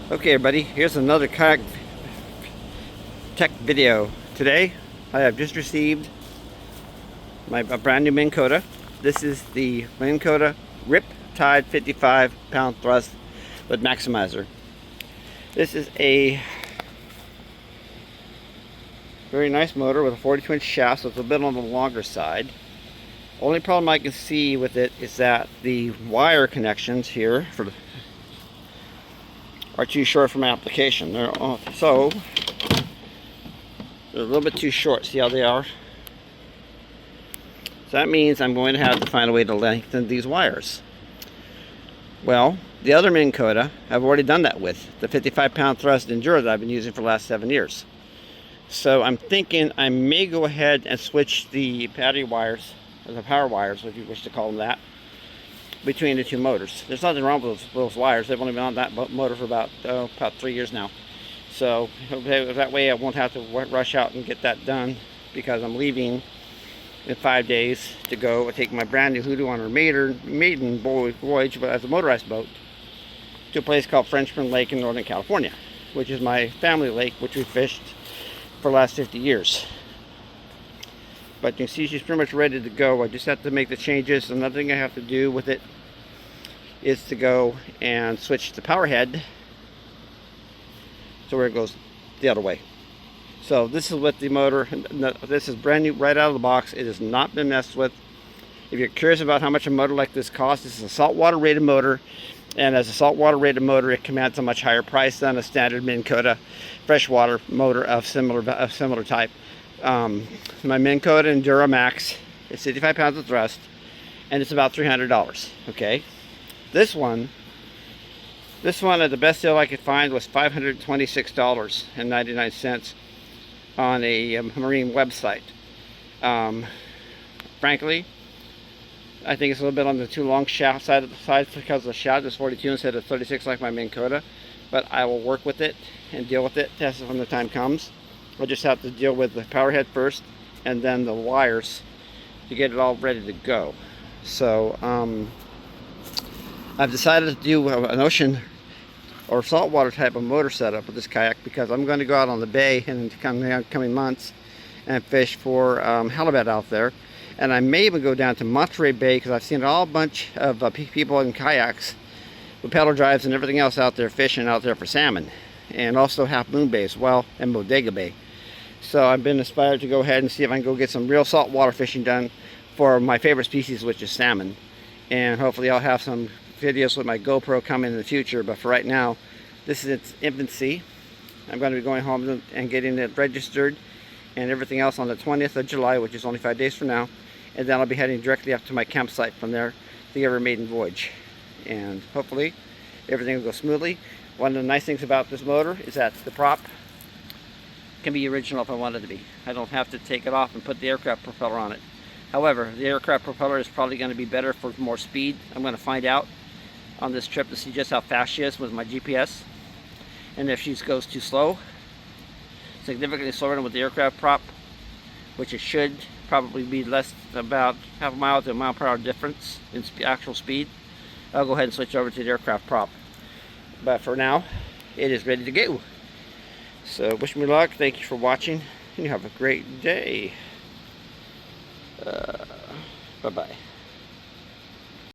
Okay everybody, here's another kayak tech video. Today I have just received a brand new Minn Kota. This is the Minn Kota Riptide 55-pound thrust with maximizer. This is a very nice motor with a 42-inch shaft, so it's a bit on the longer side. Only problem I can see with it is that the wire connections here are too short for my application. They're a little bit too short. See how they are? So that means I'm going to have to find a way to lengthen these wires. Well, the other Minn Kota I've already done that with, the 55-pound thrust Enduro that I've been using for the last 7 years. So I'm thinking I may go ahead and switch the battery wires, or the power wires, if you wish to call them that, between the two motors. There's nothing wrong with those wires. They've only been on that motor for about 3 years now. So that way I won't have to rush out and get that done, because I'm leaving in 5 days to go take my brand new Hoodoo on her maiden voyage, but as a motorized boat, to a place called Frenchman Lake in Northern California, which is my family lake, which we fished for the last 50 years. But you can see she's pretty much ready to go. I just have to make the changes. Another thing I have to do with it is to go and switch the powerhead to where it goes the other way. So this is what the motor, this is brand new right out of the box. It has not been messed with. If you're curious about how much a motor like this costs, this is a saltwater rated motor, and as a saltwater rated motor it commands a much higher price than a standard Minn Kota freshwater motor of similar type. My Minn Kota Enduro Max is 55 pounds of thrust, and it's about $300. Okay, this one at the best deal I could find was $526.99 on a marine website. Frankly, I think it's a little bit on the too long shaft side because the shaft is 42 instead of 36 like my Minn Kota, but I will work with it and deal with it when the time comes. I'll just have to deal with the power head first and then the wires to get it all ready to go. So I've decided to do an ocean or saltwater type of motor setup with this kayak, because I'm going to go out on the bay in the coming months and fish for halibut out there. And I may even go down to Monterey Bay, because I've seen a whole bunch of people in kayaks with pedal drives and everything else out there fishing out there for salmon, and also Half Moon Bay as well, and Bodega Bay. So I've been inspired to go ahead and see if I can go get some real saltwater fishing done for my favorite species, which is salmon. And hopefully I'll have some videos with my GoPro coming in the future, but for right now, this is its infancy. I'm going to be going home and getting it registered and everything else on the 20th of July, which is only 5 days from now, and then I'll be heading directly up to my campsite from there to give her a maiden voyage, and hopefully everything will go smoothly. One of the nice things about this motor is that the prop can be original if I wanted to be. I don't have to take it off and put the aircraft propeller on it. However, the aircraft propeller is probably going to be better for more speed. I'm going to find out on this trip to see just how fast she is with my GPS, and if she goes too slow, significantly slower than with the aircraft prop, which it should probably be less, about half a mile to a mile per hour difference in actual speed, I'll go ahead and switch over to the aircraft prop. But for now, it is ready to go. So wish me luck, thank you for watching, and you have a great day. Bye-bye.